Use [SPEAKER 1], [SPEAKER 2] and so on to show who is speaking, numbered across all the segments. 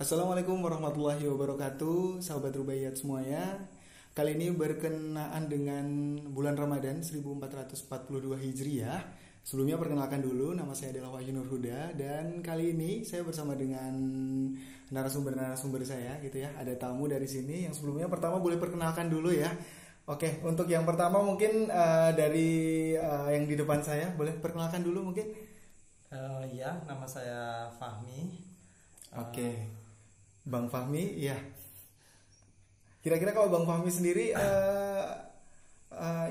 [SPEAKER 1] Assalamualaikum warahmatullahi wabarakatuh, sahabat Rubaiyat semuanya. Kali ini berkenaan dengan bulan Ramadan 1442 Hijriah. Sebelumnya perkenalkan dulu, nama saya adalah Wahyu Nur Huda. Dan kali ini saya bersama dengan narasumber saya gitu ya. Ada tamu dari sini. Yang sebelumnya pertama boleh perkenalkan dulu ya. Oke, untuk yang pertama mungkin dari yang di depan saya, boleh perkenalkan dulu mungkin.
[SPEAKER 2] Ya, nama saya Fahmi.
[SPEAKER 1] Oke. Bang Fahmi, ya. Kira-kira kalau Bang Fahmi sendiri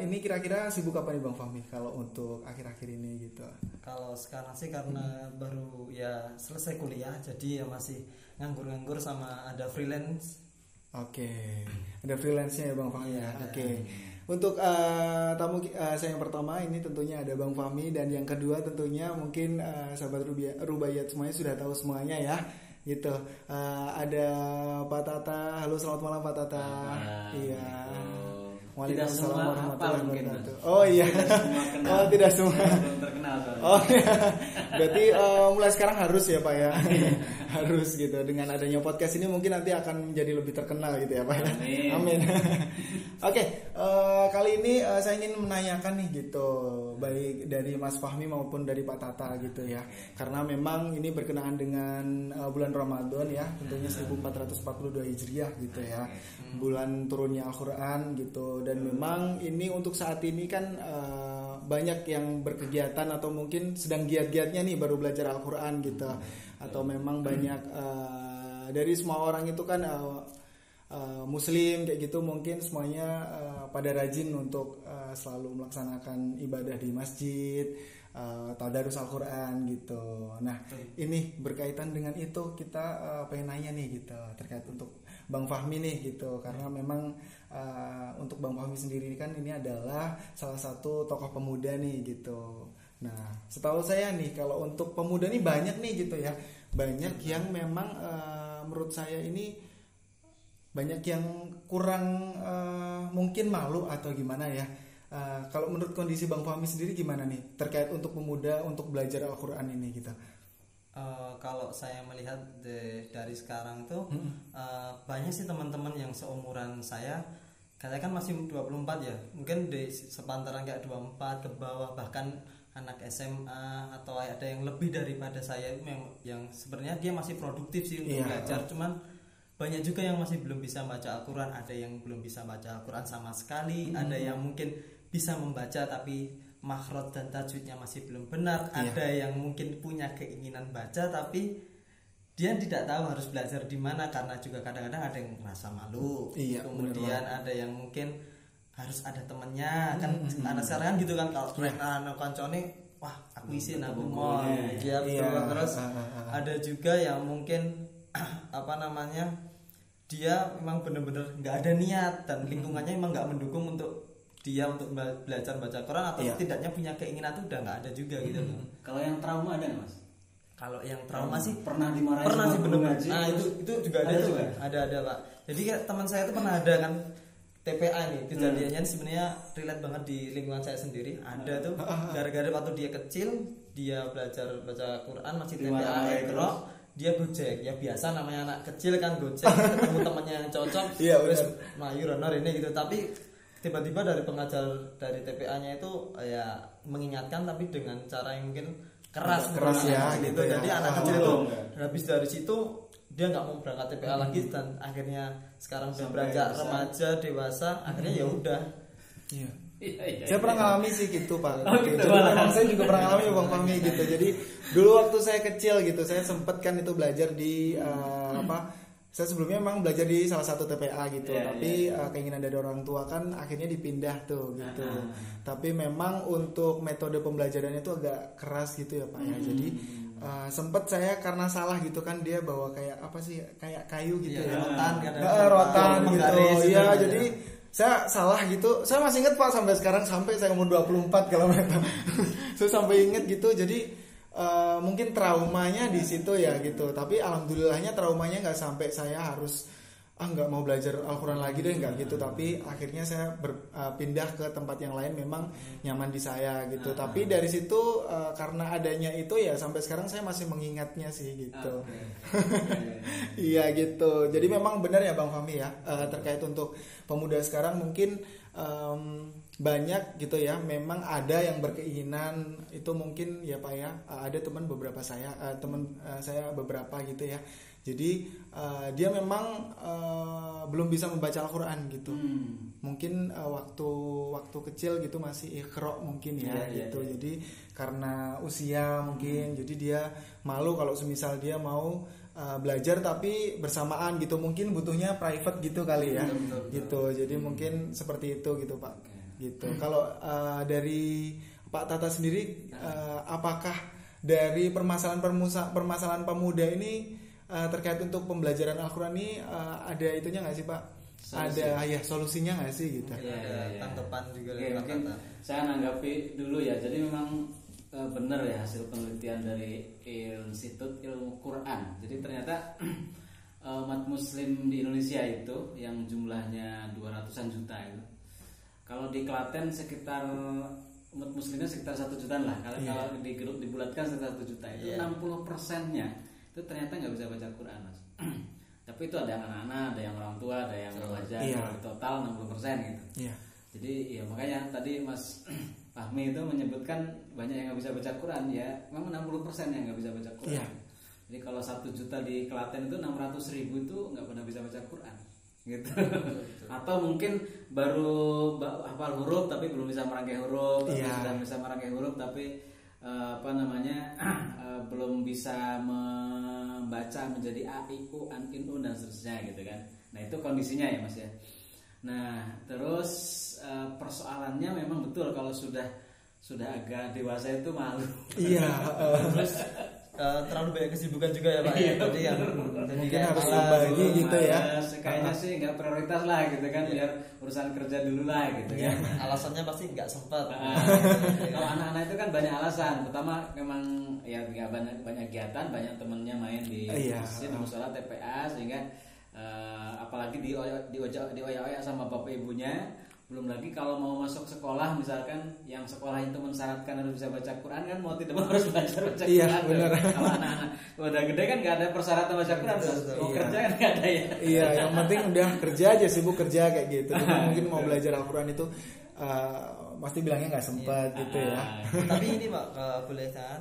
[SPEAKER 1] ini kira-kira sibuk apa nih Bang Fahmi kalau untuk akhir-akhir ini gitu?
[SPEAKER 2] Kalau sekarang sih karena baru ya selesai kuliah, jadi ya masih nganggur-nganggur sama ada freelance.
[SPEAKER 1] Oke. Ada freelance-nya ya Bang Fahmi ya. Oke. Untuk tamu saya yang pertama ini tentunya ada Bang Fahmi, dan yang kedua tentunya mungkin sahabat Rubaiyat semuanya sudah tahu semuanya ya. Gitu. Ada Pak Tata. Halo, selamat malam Pak Tata. Iya.
[SPEAKER 3] Waalaikumsalam warahmatullahi wabarakatuh.
[SPEAKER 1] Oh iya. Oh, tidak semua
[SPEAKER 3] terkenal.
[SPEAKER 1] Oh iya. Berarti mulai sekarang harus ya Pak ya. Harus gitu. Dengan adanya podcast ini mungkin nanti akan menjadi lebih terkenal gitu ya Pak ya. Amin. Oke, kali ini saya ingin menanyakan nih gitu, baik dari Mas Fahmi maupun dari Pak Tata gitu ya. Karena memang ini berkenaan dengan bulan Ramadan ya, tentunya 1442 Hijriah gitu ya. Bulan turunnya Al-Qur'an gitu, dan memang ini untuk saat ini kan banyak yang berkegiatan atau mungkin sedang giat-giatnya nih baru belajar Al-Qur'an gitu. Atau memang banyak dari semua orang itu kan Muslim kayak gitu, mungkin semuanya pada rajin untuk selalu melaksanakan ibadah di masjid, tadarus Al-Qur'an gitu. Nah, ini berkaitan dengan itu kita pengen nanya nih gitu terkait untuk Bang Fahmi nih gitu, karena memang untuk Bang Fahmi sendiri kan ini adalah salah satu tokoh pemuda nih gitu. Nah, setahu saya nih kalau untuk pemuda nih banyak nih gitu ya, banyak yang memang menurut saya ini banyak yang kurang mungkin malu atau gimana ya. Kalau menurut kondisi Bang Fahmi sendiri gimana nih terkait untuk pemuda untuk belajar Al-Qur'an ini gitu?
[SPEAKER 2] Kalau saya melihat dari sekarang tuh banyak sih teman-teman yang seumuran saya kan masih 24 ya. Mungkin di sepantaran kayak 24 ke bawah, bahkan anak SMA atau ada yang lebih daripada saya yang sebenarnya dia masih produktif sih untuk belajar, cuman banyak juga yang masih belum bisa baca Al-Quran. Ada yang belum bisa baca Al-Quran sama sekali, ada yang mungkin bisa membaca tapi makhraj dan tajwidnya masih belum benar, ada yang mungkin punya keinginan baca tapi dia tidak tahu harus belajar di mana, karena juga kadang-kadang ada yang merasa malu. Kemudian ada yang mungkin harus ada temennya kan, anak sekarang kan gitu kan, kalau anak koncone wah aku isin aku mau terus ada juga yang mungkin dia memang benar-benar nggak ada niat dan lingkungannya memang nggak mendukung untuk dia untuk belajar baca Quran, atau setidaknya punya keinginan itu udah nggak ada juga gitu.
[SPEAKER 3] Kalau yang trauma ada Mas?
[SPEAKER 2] Kalau yang trauma sih
[SPEAKER 3] pernah dimarahin,
[SPEAKER 2] pernah sih benar. Nah itu juga ada tuh, ada Pak. Jadi teman saya itu pernah ada kan TPA nih, kejadiannya sebenarnya relate banget di lingkungan saya sendiri. Ada tuh gara-gara waktu dia kecil dia belajar baca Quran masih TPA Iqra, dia gojek ya, biasa namanya anak kecil kan gojek, ketemu temannya yang cocok terus mayu runner ini gitu. Tapi tiba-tiba dari pengajar dari TPA-nya itu ya mengingatkan tapi dengan cara yang mungkin keras
[SPEAKER 1] ya gitu ya.
[SPEAKER 2] Jadi anak kecil itu habis dari situ dia nggak mau berangkat TPA lagi, dan akhirnya sekarang udah beranjak remaja dewasa, akhirnya ya udah.
[SPEAKER 1] Saya pernah ngalami sih gitu Pak. Jadi memang saya juga pernah ngalami Bang Fahmi gitu. Jadi dulu waktu saya kecil gitu, saya sempet kan itu belajar di saya sebelumnya memang belajar di salah satu TPA gitu, tapi keinginan dari orang tua kan akhirnya dipindah tuh gitu. Tapi memang untuk metode pembelajarannya itu agak keras gitu ya Pak ya. Jadi sempet saya karena salah gitu kan, dia bawa kayak apa sih, kayak kayu gitu ya, rotan gitu. Iya, jadi saya salah gitu. Saya masih ingat Pak sampai sekarang, sampai saya umur 24 km. Saya sampai ingat gitu. Jadi mungkin traumanya di situ ya gitu. Tapi alhamdulillahnya traumanya nggak sampai saya harus nggak mau belajar Al-Quran lagi deh, nggak gitu, tapi akhirnya saya pindah ke tempat yang lain, memang nyaman di saya gitu. Tapi dari situ karena adanya itu ya sampai sekarang saya masih mengingatnya sih gitu. Iya gitu. Jadi memang benar ya Bang Fahmi ya, terkait untuk pemuda sekarang mungkin banyak gitu ya, memang ada yang berkeinginan itu mungkin ya Pak ya, ada teman saya beberapa gitu ya. Jadi dia memang belum bisa membaca Al-Quran gitu. Mungkin waktu kecil gitu masih ikhra mungkin ya gitu. Jadi karena usia mungkin, jadi dia malu kalau semisal dia mau belajar tapi bersamaan gitu, mungkin butuhnya private gitu kali ya. Betul. Gitu. Jadi mungkin seperti itu gitu Pak. Gitu. Kalau dari Pak Tata sendiri, apakah dari permasalahan pemuda ini terkait untuk pembelajaran Al-Quran ini ada itunya nggak sih Pak? Solusi. Ada ya solusinya nggak sih gitu?
[SPEAKER 2] Tanggapan juga.
[SPEAKER 3] Mungkin saya nanggapi dulu ya. Jadi memang benar ya hasil penelitian dari Institut Ilmu Quran. Jadi ternyata umat Muslim di Indonesia itu yang jumlahnya 200-an juta itu, kalau di Klaten sekitar umat Muslimnya sekitar 1 jutaan lah. Kalau dibulatkan sekitar 1 juta itu 60%-nya itu ternyata nggak bisa baca Quran Mas. Tapi itu ada yang anak-anak, ada yang orang tua, ada yang remaja, total 60% gitu. Jadi ya makanya tadi Mas Fahmi itu menyebutkan banyak yang nggak bisa baca Quran, ya memang 60% yang nggak bisa baca Quran. Jadi kalau 1 juta di Klaten itu 600.000 itu nggak pernah bisa baca Quran gitu. Atau mungkin baru hafal huruf tapi belum bisa merangkai huruf, tapi sudah bisa merangkai huruf tapi belum bisa membaca menjadi a, i, u, an, in, un dan seterusnya gitu kan. Nah itu kondisinya ya Mas ya. Nah terus persoalannya memang betul kalau sudah agak dewasa itu malu.
[SPEAKER 2] Terus terlalu banyak kesibukan juga ya Pak. Jadi yang
[SPEAKER 1] mungkin harus berbagi gitu ya.
[SPEAKER 3] Kayaknya sih nggak prioritas lah gitu kan, biar urusan kerja dulu lah gitu kan.
[SPEAKER 2] Alasannya pasti nggak sempat.
[SPEAKER 3] Kalau anak-anak itu kan banyak alasan. Pertama memang ya banyak kegiatan, banyak temennya main di masjid, di musola, TPA, sehingga apalagi dioyak-oyak sama bapak ibunya. Belum lagi kalau mau masuk sekolah misalkan yang sekolah itu mensyaratkan harus bisa baca Quran, kan mau tidak mau harus belajar baca Quran.
[SPEAKER 1] Benar.
[SPEAKER 3] Kalau anak-anak udah gede kan nggak ada persyaratan baca Quran, mau kerja kan nggak ada ya.
[SPEAKER 1] Yang penting udah kerja aja, sibuk kerja kayak gitu. Jadi mungkin mau belajar Al-Quran itu pasti bilangnya nggak sempat gitu ya.
[SPEAKER 2] Tapi ini Pak, boleh kan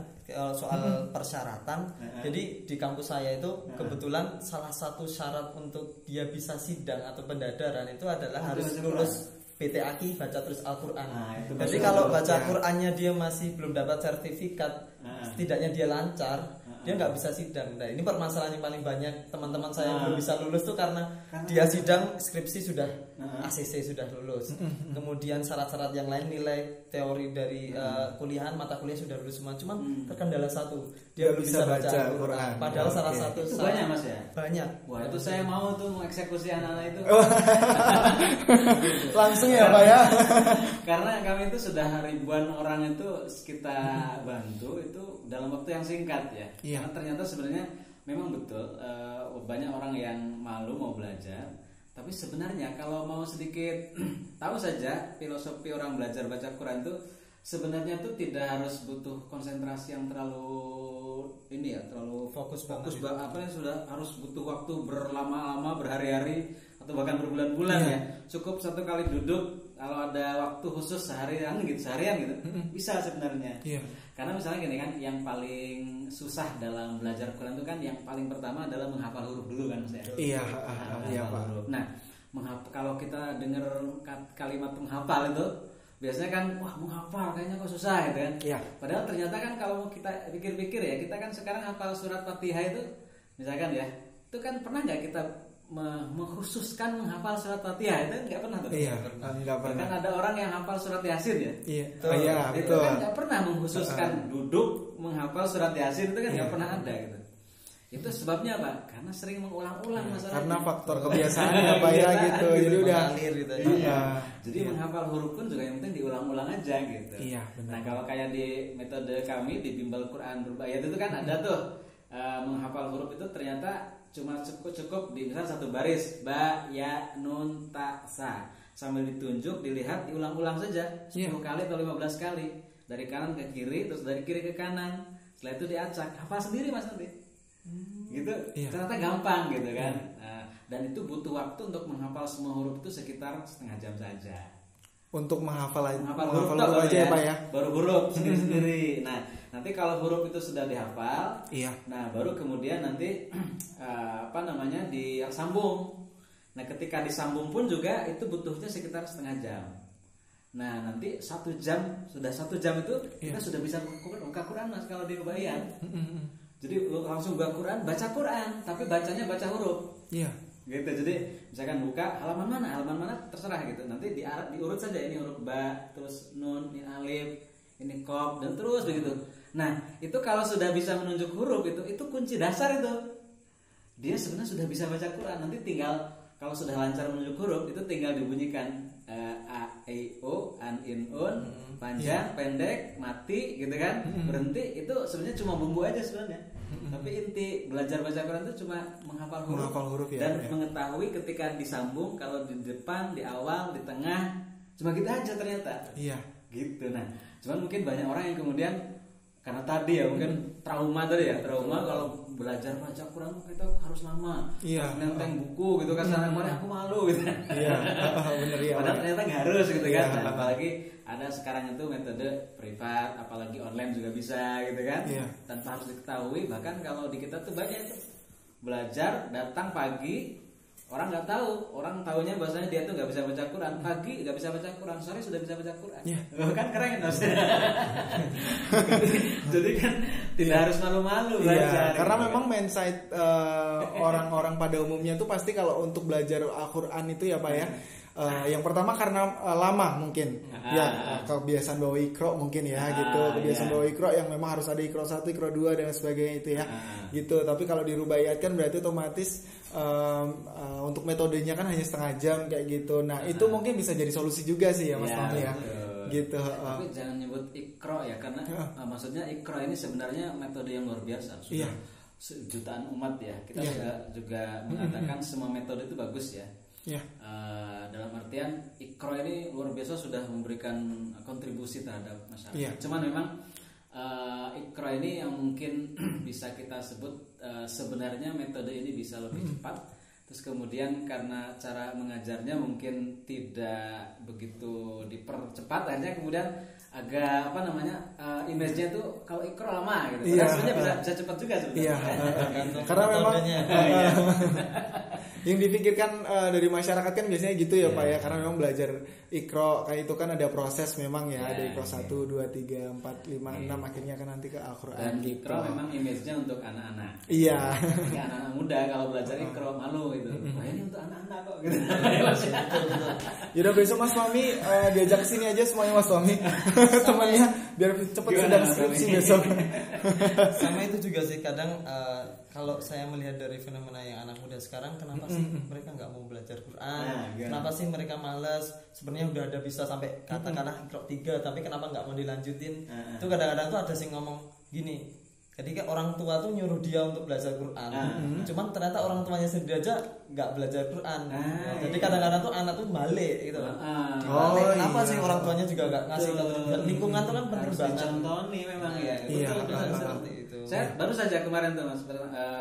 [SPEAKER 2] soal persyaratan. Jadi di kampus saya itu kebetulan salah satu syarat untuk dia bisa sidang atau pendadaran itu adalah harus lulus PTAQ, baca tulis Al-Quran. Jadi kalau baca Qurannya dia masih belum dapat sertifikat, setidaknya dia lancar, dia nggak bisa sidang. Nah ini permasalahan yang paling banyak teman-teman saya yang belum bisa lulus tuh karena dia sidang skripsi sudah ACC sudah lulus, kemudian syarat-syarat yang lain, nilai teori dari kuliahan, mata kuliah sudah lulus semua, cuman terkendala satu, dia belum bisa baca Al-Quran. Padahal salah satu
[SPEAKER 3] itu banyak Mas ya.
[SPEAKER 2] Banyak.
[SPEAKER 3] Wah itu saya mau tuh mengeksekusi anak-anak itu.
[SPEAKER 1] Langsung ya Pak ya.
[SPEAKER 3] Karena kami itu sudah ribuan orang itu kita bantu itu dalam waktu yang singkat ya. Karena ternyata sebenarnya memang betul banyak orang yang malu mau belajar. Tapi sebenarnya kalau mau sedikit tahu saja filosofi orang belajar baca Quran itu sebenarnya tuh tidak harus butuh konsentrasi yang terlalu terlalu fokus sudah harus butuh waktu berlama-lama, berhari-hari atau bahkan berbulan-bulan ya. Cukup satu kali duduk, kalau ada waktu khusus seharian gitu bisa sebenarnya. Karena misalnya gini kan, yang paling susah dalam belajar Quran itu kan yang paling pertama adalah menghafal huruf dulu kan Mas ya.
[SPEAKER 1] Pak.
[SPEAKER 3] Nah, kalau kita dengar kalimat menghafal itu biasanya kan wah menghafal kayaknya kok susah gitu kan. Padahal ternyata kan kalau kita pikir-pikir ya, kita kan sekarang hafal surat Fatihah itu misalkan ya, itu kan pernah nggak kita mengkhususkan menghafal surat Fatihah? Itu nggak pernah tuh.
[SPEAKER 1] Nggak pernah.
[SPEAKER 3] Kan ada orang yang hafal surat Yasin ya.
[SPEAKER 1] Betul.
[SPEAKER 3] Itu kan nggak pernah mengkhususkan duduk menghafal surat Yasin, itu kan nggak pernah ada gitu. Itu sebabnya apa? Karena sering mengulang-ulang masalah.
[SPEAKER 1] Karena faktor kebiasaannya Pak ya gitu. Jadi udah
[SPEAKER 2] gitu.
[SPEAKER 3] Jadi menghafal huruf pun juga yang penting diulang-ulang aja gitu. Nah kalau kayak di metode kami di Bimbel Quran Berbayat itu kan ada tuh menghafal huruf itu ternyata cuma cukup di misal satu baris ba, ya, nun, ta, sa, sambil ditunjuk, dilihat, diulang-ulang saja 10 kali atau 15 kali dari kanan ke kiri, terus dari kiri ke kanan. Setelah itu diacak, hafal sendiri Mas nanti. Gitu. Ternyata gampang gitu kan. Dan itu butuh waktu untuk menghafal semua huruf itu sekitar setengah jam saja.
[SPEAKER 1] Untuk menghafal
[SPEAKER 3] huruf
[SPEAKER 1] aja ya Pak ya.
[SPEAKER 3] Baru huruf sendiri-sendiri. Nah, nanti kalau huruf itu sudah dihafal, nah baru kemudian nanti disambung. Nah, ketika disambung pun juga itu butuhnya sekitar setengah jam. Nah, nanti 1 jam itu kita sudah bisa buka Quran Mas kalau di Rubaiyat. Jadi langsung buka Quran, baca Quran, tapi bacanya baca huruf.
[SPEAKER 1] Iya.
[SPEAKER 3] Gitu. Jadi misalkan buka halaman mana terserah gitu. Nanti diurut saja, ini huruf ba, terus nun, ini alif, ini qaf, dan terus begitu. Nah, itu kalau sudah bisa menunjuk huruf itu kunci dasar itu. Dia sebenarnya sudah bisa baca Quran. Nanti tinggal kalau sudah lancar menunjuk huruf itu tinggal dibunyikan a, e, o, an, in, un, panjang, pendek, mati gitu kan. Berhenti, itu sebenarnya cuma bumbu aja sebenarnya. Tapi inti belajar baca Quran itu cuma menghafal huruf
[SPEAKER 1] ya,
[SPEAKER 3] dan mengetahui ketika disambung, kalau di depan, di awal, di tengah, cuma gitu aja ternyata.
[SPEAKER 1] Iya.
[SPEAKER 3] Gitu. Nah, cuman mungkin banyak orang yang kemudian karena tadi ya mungkin trauma kalau belajar baca Quran kita harus lama, nenteng buku gitu kan, sana kemarin aku malu gitu. Iya, benar ya. Padahal ternyata nggak harus gitu kan. Nah, apalagi ada sekarang itu metode privat, apalagi online juga bisa gitu kan. Tanpa harus diketahui. Bahkan kalau di kita tuh banyak tuh belajar datang pagi, orang nggak tahu, orang taunya bahasanya dia tuh nggak bisa baca Quran, pagi nggak bisa baca Quran, sore sudah bisa baca Quran. Kan keren maksudnya. Jadi kan tidak harus malu-malu belajar.
[SPEAKER 1] Karena memang mindset orang-orang pada umumnya tuh pasti kalau untuk belajar Al-Quran itu ya Pak ya. Yang pertama karena lama mungkin kebiasaan bawa Iqra mungkin ya gitu, kebiasaan bawa Iqra yang memang harus ada Iqra 1, Iqra 2 dan sebagainya itu ya gitu. Tapi kalau di Rubaiyat kan berarti otomatis untuk metodenya kan hanya setengah jam kayak gitu. Nah itu mungkin bisa jadi solusi juga sih ya Mas Fahmi ya gitu.
[SPEAKER 3] Tapi jangan nyebut Iqra ya, karena maksudnya Iqra ini sebenarnya metode yang luar biasa. Sudah jutaan umat ya, kita juga mengatakan semua metode itu bagus ya. Dalam artian Iqra ini luar biasa, sudah memberikan kontribusi terhadap masyarakat. Cuman memang Iqra ini yang mungkin bisa kita sebut sebenarnya metode ini bisa lebih cepat. Terus kemudian karena cara mengajarnya mungkin tidak begitu dipercepat, akhirnya kemudian agak image-nya tuh kalau Iqra lama gitu. Sebenarnya bisa cepat juga sebenarnya.
[SPEAKER 1] Karena memang yang dipikirkan dari masyarakat kan biasanya gitu ya Pak ya, karena memang belajar Iqra kayak itu kan ada proses memang ya, ada Iqra 1, 2, 3, 4, 5, 6 akhirnya kan nanti ke Al-Quran.
[SPEAKER 3] Dan Iqra memang image-nya untuk anak-anak. Anak-anak muda kalau belajar Iqra malu gitu. Wah ini untuk anak-anak kok gitu.
[SPEAKER 1] Yaudah besok Mas Fahmi diajak kesini aja semuanya Mas Fahmi temannya biar cepet sedang skripsi besok.
[SPEAKER 2] Sama itu juga sih kadang kalau saya melihat dari fenomena yang anak muda sekarang, kenapa sih mereka nggak mau belajar Quran? Kenapa sih mereka malas? Sebenarnya udah ada bisa sampai katakanlah Iqra 3, tapi kenapa nggak mau dilanjutin? Itu kadang-kadang tuh ada sih ngomong gini. Jadi kan orang tua tuh nyuruh dia untuk belajar Quran, cuman ternyata orang tuanya sendiri aja nggak belajar Quran. Jadi kadang-kadang tuh anak tuh balik gitu loh. Kenapa sih orang tuanya juga nggak ngasih lingkungan tuh kan penting banget.
[SPEAKER 3] Contoh nih memang ya.
[SPEAKER 2] Seperti itu.
[SPEAKER 3] Saya baru saja kemarin tuh Mas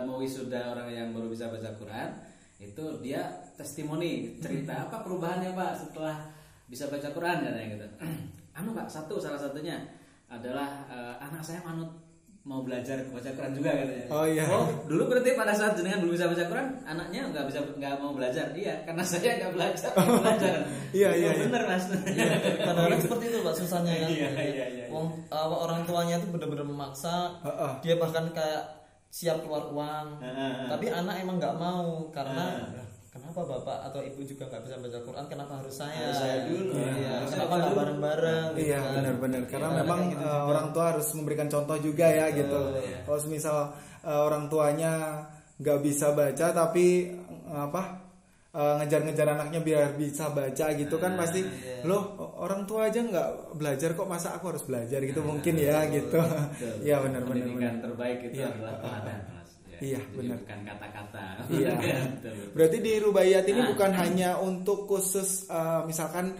[SPEAKER 3] mau wisuda orang yang baru bisa baca Quran, itu dia testimoni cerita apa perubahannya Pak setelah bisa baca Quran katanya gitu. Pak, salah satunya adalah anak saya mau belajar baca Quran juga katanya. Dulu berarti pada saat jenengan belum bisa baca Quran, anaknya nggak mau belajar. Iya, karena saya nggak belajar. Bener Mas.
[SPEAKER 2] Kadang-kadang seperti itu Pak susahnya kan. Orang tuanya itu benar-benar memaksa. Dia bahkan kayak siap keluar uang. Tapi anak emang nggak mau karena kenapa bapak atau ibu juga nggak bisa baca Quran? Kenapa harus saya?
[SPEAKER 3] Dulu.
[SPEAKER 2] Kenapa nggak bareng-bareng?
[SPEAKER 1] Iya kan? Benar-benar. Karena memang gitu orang tua harus memberikan contoh juga ya gitu. Kalau misal orang tuanya nggak bisa baca tapi ngejar-ngejar anaknya biar bisa baca gitu kan pasti loh orang tua aja nggak belajar kok masa aku harus belajar gitu mungkin ya gitu. Iya benar-benar.
[SPEAKER 3] Pendidikan terbaik itu adalah teladan Mas. ya.
[SPEAKER 1] Iya,
[SPEAKER 3] jadi
[SPEAKER 1] benar.
[SPEAKER 3] bukan kata-kata.
[SPEAKER 1] Iya. Berarti di Rubaiyat ini bukan hanya untuk khusus misalkan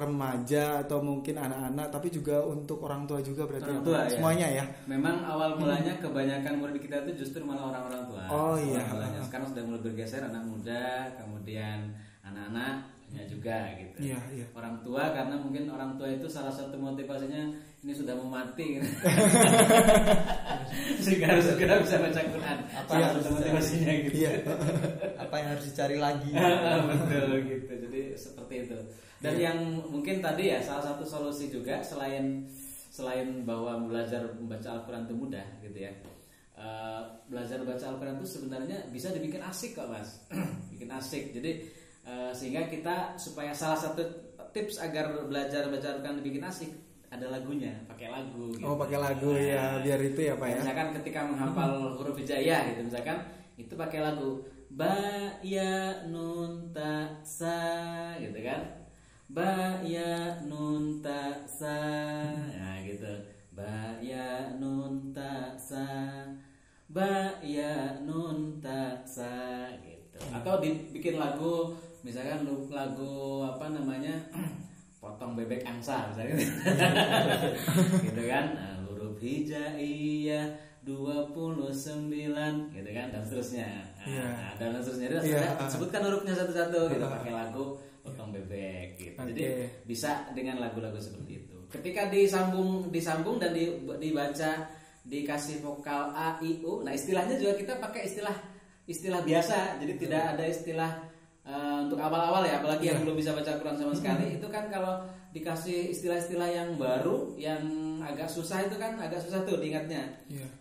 [SPEAKER 1] remaja atau mungkin anak-anak, tapi juga untuk orang tua juga berarti
[SPEAKER 3] orang tua,
[SPEAKER 1] semuanya ya.
[SPEAKER 3] Memang awal mulanya kebanyakan murid kita itu justru malah orang-orang tua.
[SPEAKER 1] Oh iya.
[SPEAKER 3] Sekarang sudah mulai bergeser anak muda, kemudian anak-anaknya juga gitu.
[SPEAKER 1] Iya, iya.
[SPEAKER 3] Orang tua karena mungkin orang tua itu salah satu motivasinya ini sudah mau mati gitu. Sehingga harus segera bisa baca Quran. Apa
[SPEAKER 1] Iya,
[SPEAKER 3] harus motivasinya gitu.
[SPEAKER 1] Iya.
[SPEAKER 2] Apa yang harus dicari lagi?
[SPEAKER 3] Betul gitu. Jadi seperti itu. Dan yang mungkin tadi ya salah satu solusi juga selain bahwa belajar membaca Al-Quran itu mudah gitu ya. Belajar baca Al-Quran itu sebenarnya bisa dibikin asik kok Mas. Bikin asik. Jadi sehingga kita supaya salah satu tips agar belajar baca Al-Quran dibikin asik ada lagunya, pakai lagu gitu.
[SPEAKER 1] Oh, pakai lagu ya, biar itu ya Pak ya.
[SPEAKER 3] Misalkan ketika menghafal huruf hijaiyah gitu, misalkan itu pakai lagu ba ya nun ta sa gitu kan. Ba ya nun ta sa. Nah gitu. Ba ya nun ta sa. Ba ya nun ta sa gitu. Atau dibikin lagu misalkan lagu apa namanya? Potong bebek angsa misalnya gitu kan. Nah, huruf hijaiyah 29 gitu kan dan seterusnya. Nah, dan seterusnya itu sebutkan hurufnya satu-satu gitu pakai lagu potong bebek gitu. Jadi bisa dengan lagu-lagu seperti itu. Ketika disambung dan dibaca dikasih vokal a i u. Nah, istilahnya juga kita pakai istilah biasa. Jadi tidak ada istilah untuk awal-awal ya, apalagi yang belum bisa baca Quran sama sekali, itu kan kalau dikasih istilah-istilah yang baru, yang agak susah itu kan agak susah tuh diingatnya.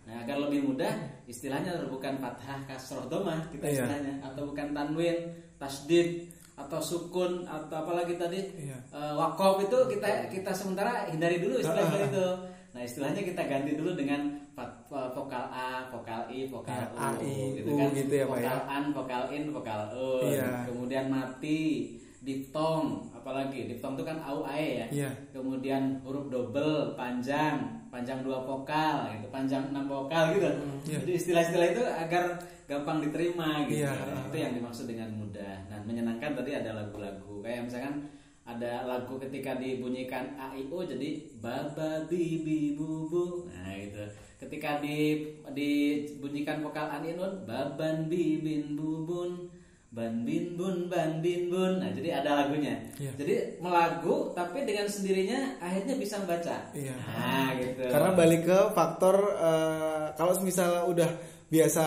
[SPEAKER 3] Nah, agar lebih mudah, istilahnya bukan fathah, kasroh, domah kita istilahnya, atau bukan tanwin, tasdid, atau sukun, atau apalagi tadi wakof itu kita sementara hindari dulu istilah itu. Nah, istilahnya kita ganti dulu dengan vokal A, vokal I, vokal U gitu kan.
[SPEAKER 1] Gitu ya,
[SPEAKER 3] vokal an, vokal in, vokal u. Kemudian mati, diftong, apalagi diftong itu kan au ae ya. Kemudian huruf double, panjang 2 vokal gitu, panjang 6 vokal gitu. Jadi istilah-istilah itu agar gampang diterima gitu. Itu yang dimaksud dengan mudah. Nah, menyenangkan tadi ada lagu-lagu kayak misalkan ada lagu ketika dibunyikan a i u jadi baba bibi bubu. Nah itu ketika dibunyikan vokal an i nun baban bibin bubun ban bin bun ban bin bun. Nah jadi ada lagunya. Jadi melagu tapi dengan sendirinya akhirnya bisa membaca. Nah gitu.
[SPEAKER 1] Karena balik ke faktor kalau misalnya udah biasa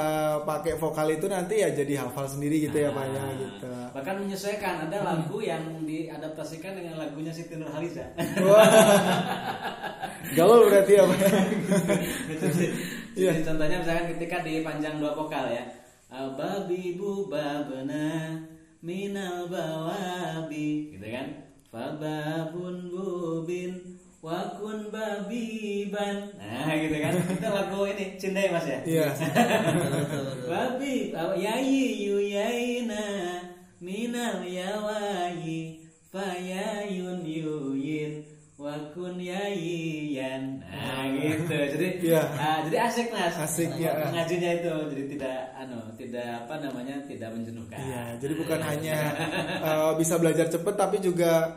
[SPEAKER 1] pakai vokal itu nanti ya jadi hafal sendiri gitu ya Pak ya gitu.
[SPEAKER 3] Bahkan menyesuaikan ada lagu yang diadaptasikan dengan lagunya Siti Nurhaliza.
[SPEAKER 1] Gaul berarti ya Pak.
[SPEAKER 3] Jadi contohnya misalkan ketika dipanjang 2 vokal ya. Babi bu babena minal bawabi gitu kan. Fababun bubin wakun babiban. Nah gitu kan. Kita lagu ini Cindai Mas ya.
[SPEAKER 1] Iya.
[SPEAKER 3] Babi yayi yuyaina minal yawayi fayayun yuyin wakun yayiyan. Nah gitu. Jadi jadi asik Mas.
[SPEAKER 1] Asik ya.
[SPEAKER 3] Ngajinya itu jadi tidak menjenuhkan.
[SPEAKER 1] Iya, jadi bukan hanya bisa belajar cepat tapi juga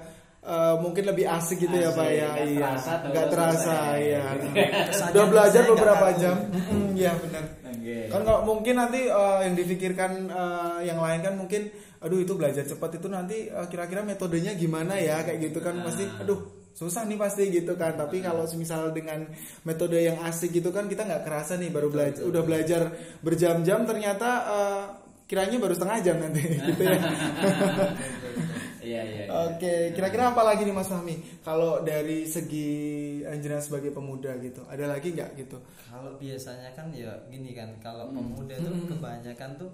[SPEAKER 1] mungkin lebih asik gitu ya Pak ya. Iya. Enggak terasa ya. Udah belajar beberapa jam. Iya benar. Kan kalau mungkin nanti yang difikirkan yang lain kan mungkin aduh itu belajar cepat itu nanti kira-kira metodenya gimana ya kayak gitu kan pasti aduh susah nih pasti gitu kan. Tapi kalau misal dengan metode yang asik gitu kan kita nggak kerasa nih baru belajar udah belajar berjam-jam ternyata kiranya baru setengah jam nanti gitu ya.
[SPEAKER 3] Iya.
[SPEAKER 1] Oke, kira-kira apa lagi nih Mas Fahmi? Kalau dari segi Anjana sebagai pemuda gitu, ada lagi nggak gitu?
[SPEAKER 2] Kalau biasanya kan ya gini kan, kalau pemuda itu kebanyakan tuh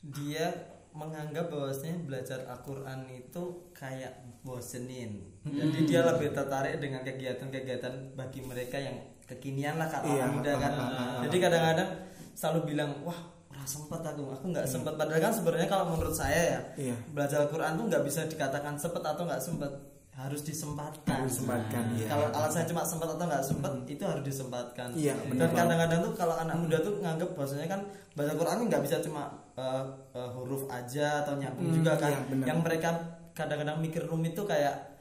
[SPEAKER 2] dia menganggap bahwasanya belajar Al-Quran itu kayak bosenin. Jadi dia lebih tertarik dengan kegiatan-kegiatan bagi mereka yang kekinian lah kata orang muda kan. Jadi kadang-kadang selalu bilang wah sempat aku nggak sempat, padahal kan sebenarnya kalau menurut saya ya belajar Al-Quran tuh nggak bisa dikatakan sempat atau nggak sempat, harus disempatkan.
[SPEAKER 1] Ya.
[SPEAKER 2] Kalau alasannya cuma sempat atau nggak sempat itu harus disempatkan.
[SPEAKER 1] Iya,
[SPEAKER 2] Dan kadang-kadang tuh kalau anak muda tuh nganggap bahwasanya kan baca Quran nggak bisa cuma huruf aja atau nyambung juga kan.
[SPEAKER 1] Iya,
[SPEAKER 2] yang mereka kadang-kadang mikir rumit tuh kayak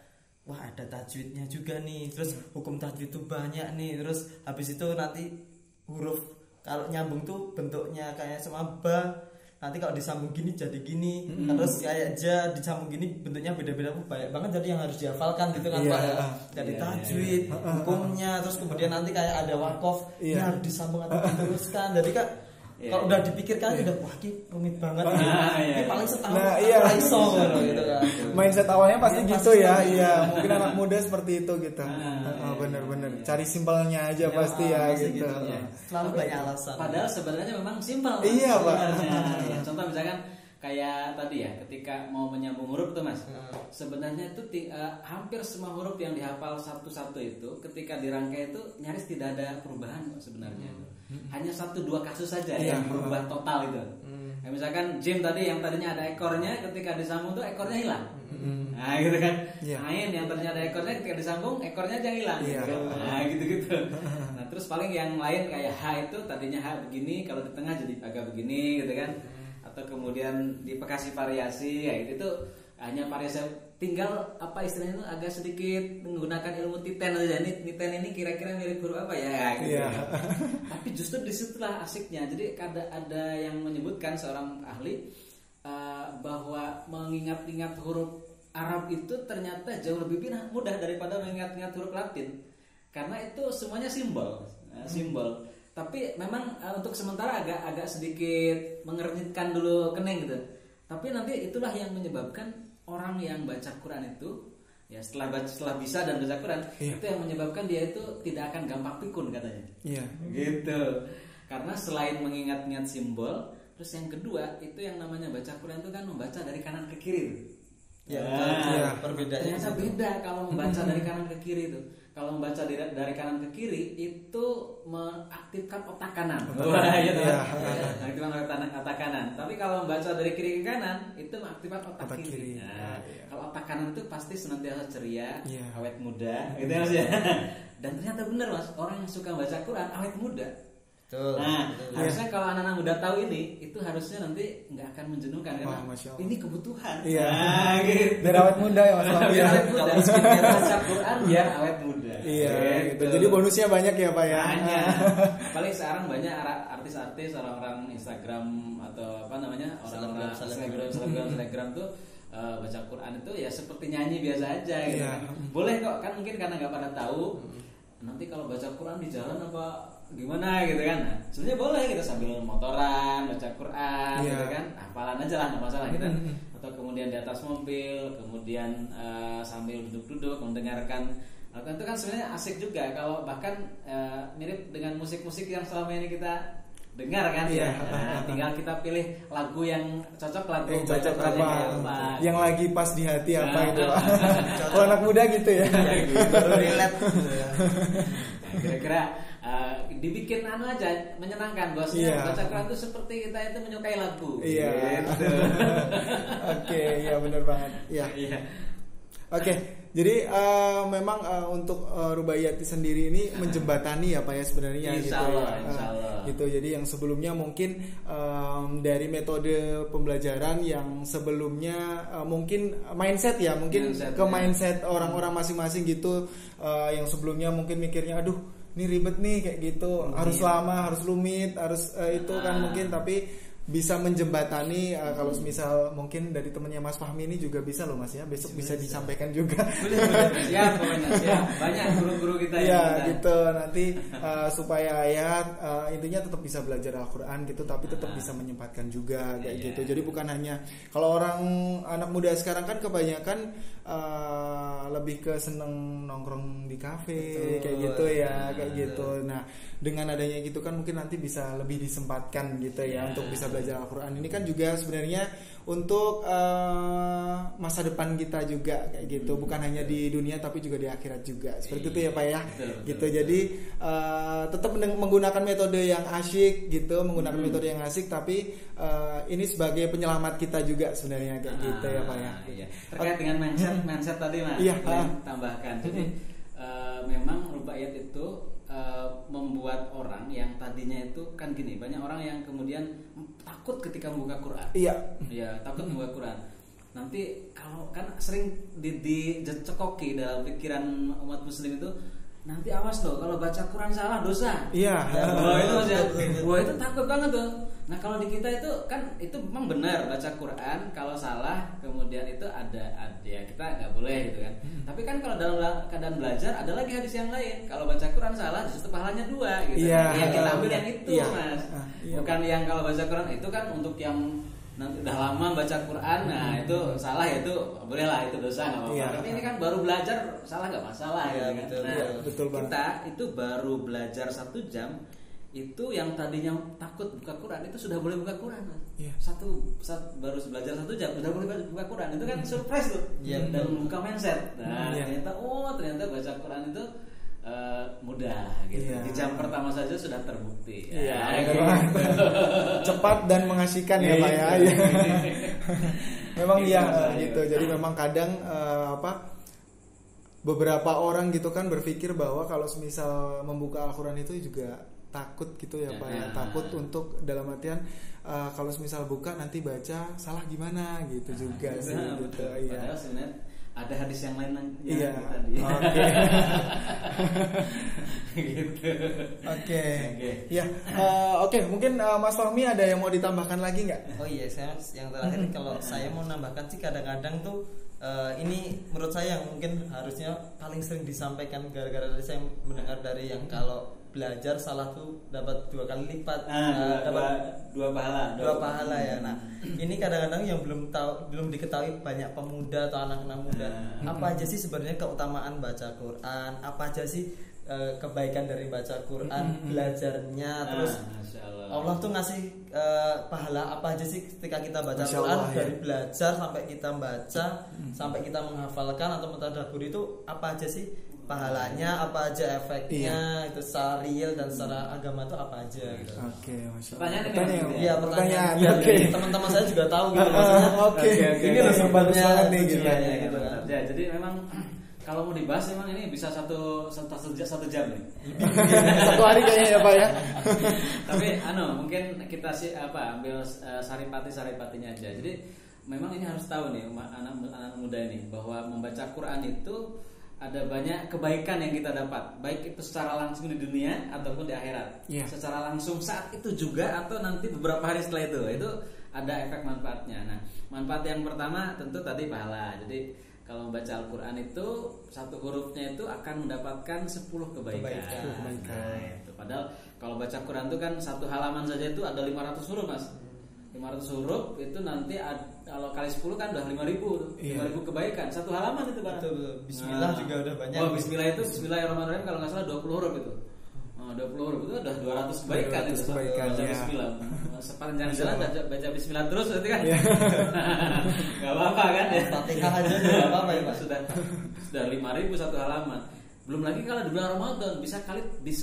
[SPEAKER 2] wah ada tajwidnya juga nih, terus hukum tajwid tuh banyak nih, terus habis itu nanti huruf kalau nyambung tuh bentuknya kayak sama ba, nanti kalau disambung gini jadi gini, terus kayak ja disambung gini bentuknya beda-beda, banyak banget jadi yang harus dihafalkan gitu kan Pak. Jadi tajwid, hukumnya, terus kemudian nanti kayak ada wakof, ini harus disambung atau diteruskan. Jadi Kak kalau udah dipikirkan udah wah ini rumit banget. Ini paling setahun iso gitu kan.
[SPEAKER 1] Mindset awalnya pasti gitu ya. Iya, mungkin anak muda seperti itu gitu. Bener-bener cari simpelnya aja pasti ya gitu.
[SPEAKER 2] Selalu banyak alasan.
[SPEAKER 3] Padahal sebenarnya memang simpel.
[SPEAKER 1] Iya, Pak.
[SPEAKER 3] Contoh misalkan kayak tadi ya, ketika mau menyambung huruf tuh Mas. Sebenarnya itu hampir semua huruf yang dihafal satu-satu itu ketika dirangkai itu nyaris tidak ada perubahan sebenarnya. Hanya 1-2 kasus saja yang berubah total itu. Ya, misalkan Jim tadi yang tadinya ada ekornya, ketika disambung tuh ekornya hilang. Nah gitu kan. Ain yang tadinya ada ekornya, ketika disambung ekornya aja hilang. Gitu. Nah gitu-gitu. Nah terus paling yang lain kayak H itu tadinya H begini, kalau di tengah jadi agak begini gitu kan. Atau kemudian dikasih variasi, ya itu hanya variasi, tinggal apa istilahnya itu agak sedikit menggunakan ilmu titen aja. Niten ini kira-kira mirip huruf apa ya gitu. Tapi justru disitulah asiknya. Jadi ada yang menyebutkan seorang ahli bahwa mengingat-ingat huruf Arab itu ternyata jauh lebih mudah daripada mengingat-ingat huruf Latin, karena itu semuanya simbol. Tapi memang untuk sementara agak sedikit mengernyitkan dulu kening gitu. Tapi nanti itulah yang menyebabkan orang yang baca Quran itu ya setelah bisa dan baca Quran itu yang menyebabkan dia itu tidak akan gampang pikun katanya. Gitu. Karena selain mengingat-ingat simbol, terus yang kedua itu yang namanya baca Quran itu kan membaca dari kanan ke kiri. Perbedaannya ternyata beda kalau membaca dari kanan ke kiri itu. Kalau membaca dari kanan ke kiri itu mengaktifkan otak kanan. Mengaktifkan otak kanan. Tapi kalau membaca dari kiri ke kanan itu mengaktifkan otak kiri. Kalau otak kanan itu pasti senantiasa ceria, awet muda, gitu ya Mas ya. Dan ternyata benar Mas, orang yang suka baca Quran awet muda. Harusnya kalau anak-anak muda tahu ini, itu harusnya nanti nggak akan menjenuhkan karena ini kebutuhan.
[SPEAKER 1] Gitu. Biar awet muda ya Mas.
[SPEAKER 3] Kalau baca Quran biar awet muda.
[SPEAKER 1] Gitu. Jadi bonusnya banyak ya Pak ya.
[SPEAKER 3] Banyak. Paling sekarang banyak artis-artis, orang-orang Instagram atau apa namanya, orang-orang Instagram tuh baca Quran itu ya seperti nyanyi biasa aja gitu. Boleh kok, kan mungkin karena nggak pada tahu. Nanti kalau baca Quran di jalan apa gimana gitu kan. Nah, sebenarnya boleh kita sambil motoran baca Quran gitu kan. Hafalan aja lah, enggak masalah gitu. Atau kemudian di atas mobil, kemudian sambil duduk-duduk mendengarkan. Nah, itu kan sebenarnya asik juga kalau bahkan mirip dengan musik-musik yang selama ini kita dengar kan. Nah, tinggal kita pilih lagu yang cocok, lagu
[SPEAKER 1] apa yang lagi pas di hati apa gitu. Kalau anak muda gitu ya.
[SPEAKER 2] Relate.
[SPEAKER 3] Kira-kira dibikin aja menyenangkan bosnya. Baca Quran itu seperti kita itu menyukai lagu. Gitu.
[SPEAKER 1] Oke, benar banget. Oke, jadi memang untuk Rubaiyati sendiri ini menjembatani ya Pak ya sebenarnya.
[SPEAKER 3] Insyaallah.
[SPEAKER 1] Gitu. Jadi yang sebelumnya mungkin dari metode pembelajaran yang sebelumnya mungkin mindset ya, mungkin mindset orang-orang masing-masing gitu. Yang sebelumnya mungkin mikirnya aduh ini ribet nih kayak gitu, harus lama, harus rumit, harus itu kan mungkin, tapi bisa menjembatani kalau misal mungkin dari temennya Mas Fahmi ini juga bisa loh Mas ya, besok bisa disampaikan juga.
[SPEAKER 3] Ya banyak guru-guru kita
[SPEAKER 1] gitu nanti supaya intinya tetap bisa belajar Al-Quran gitu, tapi tetap bisa menyempatkan juga kayak gitu. Jadi bukan hanya kalau orang anak muda sekarang kan kebanyakan lebih ke seneng nongkrong di kafe kayak gitu kayak gitu. Nah dengan adanya gitu kan mungkin nanti bisa lebih disempatkan gitu ya untuk bisa belajar Al-Quran. Ini kan juga sebenarnya untuk masa depan kita juga kayak gitu, bukan hanya di dunia tapi juga di akhirat juga. Seperti itu ya Pak ya. Gitu. Jadi tetap menggunakan metode yang asyik gitu, menggunakan metode yang asik, tapi ini sebagai penyelamat kita juga sebenarnya kayak gitu ya Pak ya.
[SPEAKER 3] Iya. Terkait dengan mindset tadi Mas,
[SPEAKER 1] iya,
[SPEAKER 3] tambahkan. Jadi memang rubaiyat itu membuat orang yang tadinya itu kan gini, banyak orang yang kemudian takut ketika membuka Quran.
[SPEAKER 1] Iya.
[SPEAKER 3] Iya, takut membuka Quran. Nanti kalau kan sering dicekoki dalam pikiran umat muslim itu, nanti awas loh kalau baca Quran salah dosa.
[SPEAKER 1] Iya.
[SPEAKER 3] Wah itu maksudnya, wah itu takut banget tuh. Nah kalau di kita itu kan itu memang benar baca Quran kalau salah kemudian itu ada ya kita nggak boleh gitu kan. Tapi kan kalau dalam keadaan belajar ada lagi hadis yang lain. Kalau baca Quran salah justru pahalanya 2 gitu.
[SPEAKER 1] Iya.
[SPEAKER 3] Yang kita ambil yang itu Mas.
[SPEAKER 1] Iya.
[SPEAKER 3] Bukan yang kalau baca Quran itu kan untuk yang nanti udah lama baca Quran, nah itu salah ya itu boleh lah itu dosa nggak apa-apa.
[SPEAKER 1] Iya.
[SPEAKER 3] Tapi ini kan baru belajar salah nggak masalah
[SPEAKER 2] Iya,
[SPEAKER 3] gitu
[SPEAKER 2] betul.
[SPEAKER 3] kan. Nah,
[SPEAKER 1] Iya, betul banget.
[SPEAKER 3] kita itu baru belajar 1 jam itu yang tadinya takut buka Quran itu sudah boleh buka Quran.
[SPEAKER 1] Iya.
[SPEAKER 3] Baru belajar 1 jam sudah boleh buka Quran, itu kan surprise tuh.
[SPEAKER 2] Iya,
[SPEAKER 3] Dan membuka mindset. Nah,
[SPEAKER 1] Iya.
[SPEAKER 3] ternyata baca Quran itu mudah gitu.
[SPEAKER 1] Iya.
[SPEAKER 3] Di jam pertama saja sudah terbukti.
[SPEAKER 1] Iya,
[SPEAKER 3] gitu.
[SPEAKER 1] cepat dan mengasihkan ya Pak ya.
[SPEAKER 3] Iya.
[SPEAKER 1] Memang
[SPEAKER 3] Gitu,
[SPEAKER 1] iya
[SPEAKER 3] Mas.
[SPEAKER 1] gitu. Jadi memang kadang beberapa orang gitu kan berpikir bahwa kalau semisal membuka Al-Quran itu juga takut gitu ya Pak ya. Takut untuk dalam artian kalau semisal buka nanti baca salah gimana gitu juga sih gitu.
[SPEAKER 3] Betul.
[SPEAKER 1] Iya.
[SPEAKER 3] Padahal sebenarnya ada hadis yang lain
[SPEAKER 1] Iya.
[SPEAKER 3] tadi.
[SPEAKER 1] Oke.
[SPEAKER 3] Gitu.
[SPEAKER 1] Oke. Ya. Oke. Mungkin Mas Fahmi ada yang mau ditambahkan lagi nggak?
[SPEAKER 2] Oh iya, saya yang terakhir kalau saya mau nambahkan sih kadang-kadang tuh ini menurut saya yang mungkin harusnya paling sering disampaikan gara-gara tadi saya mendengar dari yang kalau belajar salah tuh dapat 2 kali lipat,
[SPEAKER 3] Dapat 2 pahala.
[SPEAKER 2] 2 pahala ya. Nah, ini kadang-kadang yang belum diketahui banyak pemuda atau anak-anak muda. Apa aja sih sebenarnya keutamaan baca Quran? Apa aja sih kebaikan dari baca Quran, belajarnya, terus Allah tuh ngasih pahala apa aja sih ketika kita baca
[SPEAKER 1] Masya
[SPEAKER 2] Quran
[SPEAKER 1] Allah,
[SPEAKER 2] dari belajar sampai kita baca sampai kita menghafalkan atau mentadabbur itu apa aja sih pahalanya, apa aja efeknya, itu secara real dan secara agama itu apa aja gitu.
[SPEAKER 1] Oke, Masya Allah.
[SPEAKER 3] Pertanyaan.
[SPEAKER 2] Iya, pertanyaan.
[SPEAKER 1] Oke.
[SPEAKER 2] Teman-teman saya juga tahu gitu maksudnya.
[SPEAKER 1] Oke.
[SPEAKER 2] Ini loh sumbernya
[SPEAKER 1] nih gitu.
[SPEAKER 2] tujuannya gitu kan.
[SPEAKER 3] Ya, jadi memang kalau mau dibahas memang ini bisa satu jam nih.
[SPEAKER 1] 1 hari kayaknya ya Pak ya.
[SPEAKER 3] Tapi mungkin kita sih ambil saripatinya aja. Jadi memang ini harus tahu nih anak muda ini bahwa membaca Quran itu ada banyak kebaikan yang kita dapat, baik itu secara langsung di dunia ataupun di akhirat.
[SPEAKER 1] Iya.
[SPEAKER 3] Secara langsung saat itu juga atau nanti beberapa hari setelah itu ada efek manfaatnya. Nah, manfaat yang pertama tentu tadi pahala. Jadi kalau membaca Al-Quran itu 1 hurufnya itu akan mendapatkan 10 kebaikan. Nah, itu. Padahal kalau baca Quran itu kan 1 halaman saja itu ada 500 huruf Mas. 500 huruf itu nanti kalau kali 10 kan udah 5.000 5.000 kebaikan 1 halaman itu Pak.
[SPEAKER 2] Bismillah juga udah banyak.
[SPEAKER 3] Oh, Bismillah itu Bismillahirrahmanirrahim kalau nggak salah 20 huruf itu. 20 huruf itu udah 200 kebaikan
[SPEAKER 1] 200
[SPEAKER 3] itu
[SPEAKER 1] kebaikan,
[SPEAKER 3] baca
[SPEAKER 1] ya.
[SPEAKER 3] Bismillah. Sepanjang jalan baca Bismillah terus berarti kan.
[SPEAKER 1] Iya.
[SPEAKER 3] Gak apa-apa kan ya.
[SPEAKER 2] Fatihah aja enggak apa-apa ya Pak.
[SPEAKER 3] Sudah 5.000 1 halaman. Belum lagi kalau di bulan Ramadan bisa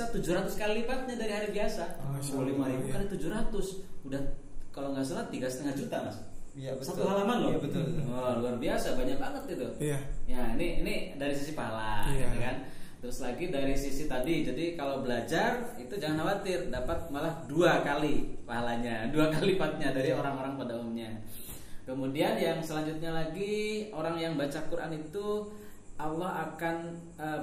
[SPEAKER 3] 700 kali lipatnya dari hari biasa. 5.000 kali 700 udah kalau nggak salah 3,5 juta Mas.
[SPEAKER 2] Iya, betul.
[SPEAKER 3] 1 halaman loh.
[SPEAKER 2] Iya, betul.
[SPEAKER 3] Oh, luar biasa banyak banget itu.
[SPEAKER 1] Iya.
[SPEAKER 3] Ya, ini dari sisi pahala
[SPEAKER 1] Iya.
[SPEAKER 3] gitu kan. Terus lagi dari sisi tadi, jadi kalau belajar itu jangan khawatir dapat malah 2 kali pahalanya, 2 kali lipatnya dari orang-orang pada umumnya. Kemudian yang selanjutnya lagi orang yang baca Quran itu Allah akan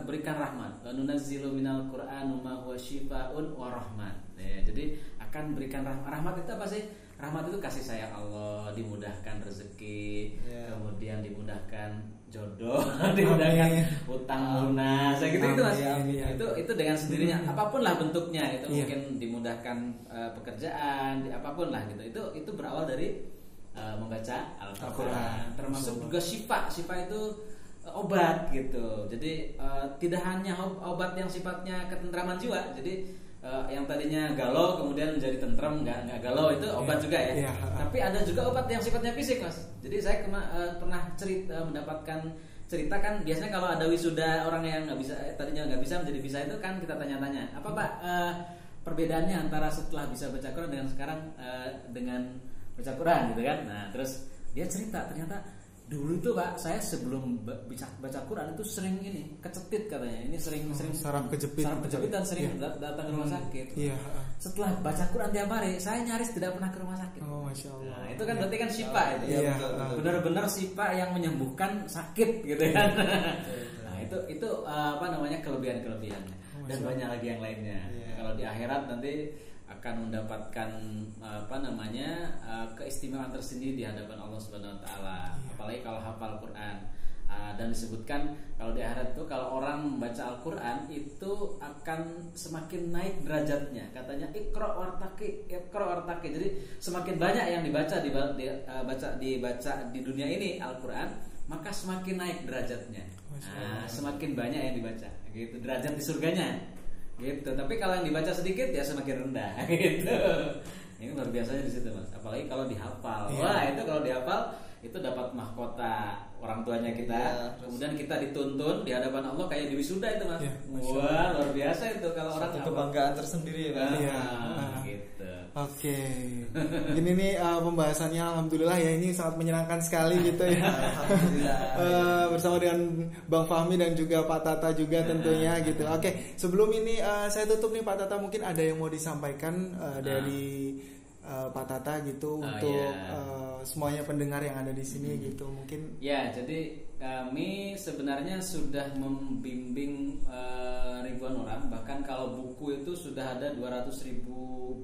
[SPEAKER 3] berikan rahmat. Nunazzilu minal Qur'ani ma huwa syifaa'un wa rahmat. Ya, jadi akan berikan rahmat. Rahmat itu apa sih? Rahmat itu kasih sayang Allah, dimudahkan rezeki, kemudian dimudahkan jodoh, dimudahkan utang lunas, gitu Mas. Itu dengan sendirinya, apapun lah bentuknya, itu mungkin dimudahkan pekerjaan, apapun lah gitu. Itu berawal dari membaca Al-Quran. Termasuk juga syifa itu obat gitu. Jadi tidak hanya obat yang sifatnya ketentraman jiwa, jadi yang tadinya galau kemudian menjadi tentrem, nggak galau, itu obat juga ya. Tapi ada juga obat yang sifatnya fisik, Mas. Jadi saya pernah mendapatkan cerita kan, biasanya kalau ada wisuda orang yang nggak bisa, tadinya nggak bisa menjadi bisa, itu kan kita tanya-tanya, apa Pak perbedaannya antara setelah bisa baca Quran dengan sekarang dengan baca Quran gitu kan. Nah terus dia cerita, ternyata dulu tuh Pak, saya sebelum baca Quran itu sering ini kecetit katanya, ini sering
[SPEAKER 1] saraf kejepitan
[SPEAKER 3] sering datang ke rumah sakit. Setelah baca Quran tiap hari, saya nyaris tidak pernah ke rumah sakit.
[SPEAKER 1] Masya Allah.
[SPEAKER 3] Nah, itu kan berarti kan syifa itu. Benar-benar syifa yang menyembuhkan sakit gitu kan. Nah itu apa namanya, kelebihannya. Dan banyak lagi yang lainnya. Kalau di akhirat nanti akan mendapatkan apa namanya keistimewaan tersendiri di hadapan Allah Subhanahu wa taala. Apalagi kalau hafal Quran. Dan disebutkan kalau di akhirat itu kalau orang membaca Al-Qur'an itu akan semakin naik derajatnya. Katanya Iqra wartaqi. Jadi semakin banyak yang dibaca di dunia ini Al-Qur'an, maka semakin naik derajatnya. Semakin banyak yang dibaca gitu, derajat di surganya. Gitu. Tapi kalau yang dibaca sedikit ya semakin rendah gitu. Ini luar biasanya di situ, Mas. Apalagi kalau dihafal. Wah, itu kalau dihafal itu dapat mahkota orang tuanya kita. Kemudian kita dituntun di hadapan Allah kayak di wisuda itu, Mas. Wah, luar biasa itu kalau orang
[SPEAKER 2] kebanggaan tersendiri ya,
[SPEAKER 3] gitu.
[SPEAKER 2] Oke.
[SPEAKER 1] Ini nih pembahasannya alhamdulillah ya, ini sangat menyenangkan sekali gitu ya.
[SPEAKER 2] Alhamdulillah.
[SPEAKER 1] Bersama dengan Bang Fahmi dan juga Pak Tata juga tentunya gitu. Oke, sebelum ini saya tutup nih Pak Tata, mungkin ada yang mau disampaikan dari Pak Tata gitu untuk semuanya pendengar yang ada di sini gitu mungkin.
[SPEAKER 3] Ya, jadi kami sebenarnya sudah membimbing ribuan orang, bahkan kalau buku itu sudah ada 200.000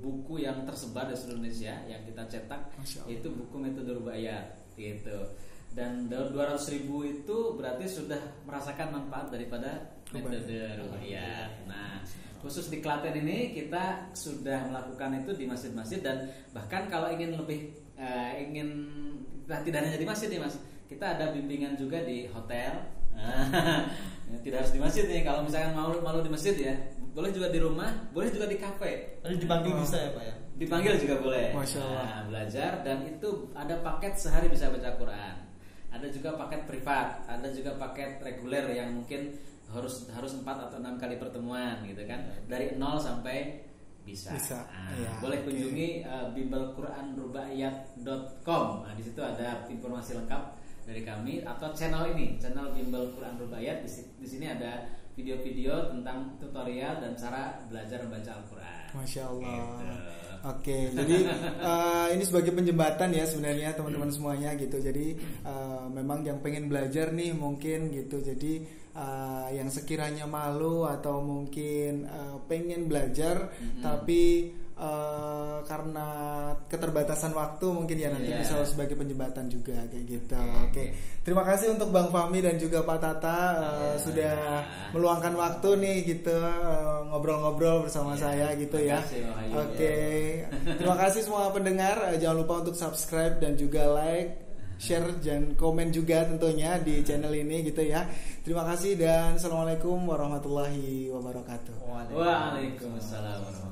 [SPEAKER 3] buku yang tersebar di seluruh Indonesia yang kita cetak, itu buku metode rubaiyat gitu. Dan 200.000 itu berarti sudah merasakan manfaat daripada metode rubaiyat. Nah, khusus di Klaten ini kita sudah melakukan itu di masjid-masjid, dan bahkan kalau ingin lebih tidak hanya di masjid nih Mas, kita ada bimbingan juga di hotel. Tidak harus di masjid nih, kalau misalkan malu di masjid ya boleh juga di rumah, boleh juga di kafe.
[SPEAKER 2] Dipanggil bisa ya Pak ya?
[SPEAKER 3] Dipanggil juga boleh.
[SPEAKER 1] Masya Allah.
[SPEAKER 3] Belajar, dan itu ada paket sehari bisa baca Quran. Ada juga paket privat, ada juga paket reguler yang mungkin harus 4 atau 6 kali pertemuan gitu kan, dari 0 sampai bisa. Boleh kunjungi bimbelquranrubaiyat.com. Nah, di situ ada informasi lengkap dari kami, atau channel Bimbel Quran Rubaiyat. Di sini ada video-video tentang tutorial dan cara belajar membaca Al-Qur'an.
[SPEAKER 1] Masya Allah.
[SPEAKER 3] Gitu.
[SPEAKER 1] Oke, jadi ini sebagai penjembatan ya sebenarnya teman-teman semuanya gitu. Jadi memang yang pengen belajar nih mungkin gitu. Jadi yang sekiranya malu atau mungkin pengen belajar tapi karena keterbatasan waktu mungkin ya nanti bisa sebagai penjembatan juga kayak gitu. Oke. Terima kasih untuk Bang Fahmi dan juga Pak Tata sudah meluangkan waktu nih gitu ngobrol-ngobrol bersama saya gitu ya. Oke. Terima kasih semua pendengar, jangan lupa untuk subscribe dan juga like, share dan komen juga tentunya di channel ini gitu ya. Terima kasih dan assalamualaikum warahmatullahi wabarakatuh.
[SPEAKER 3] Waalaikumsalam warahmatullahi wabarakatuh.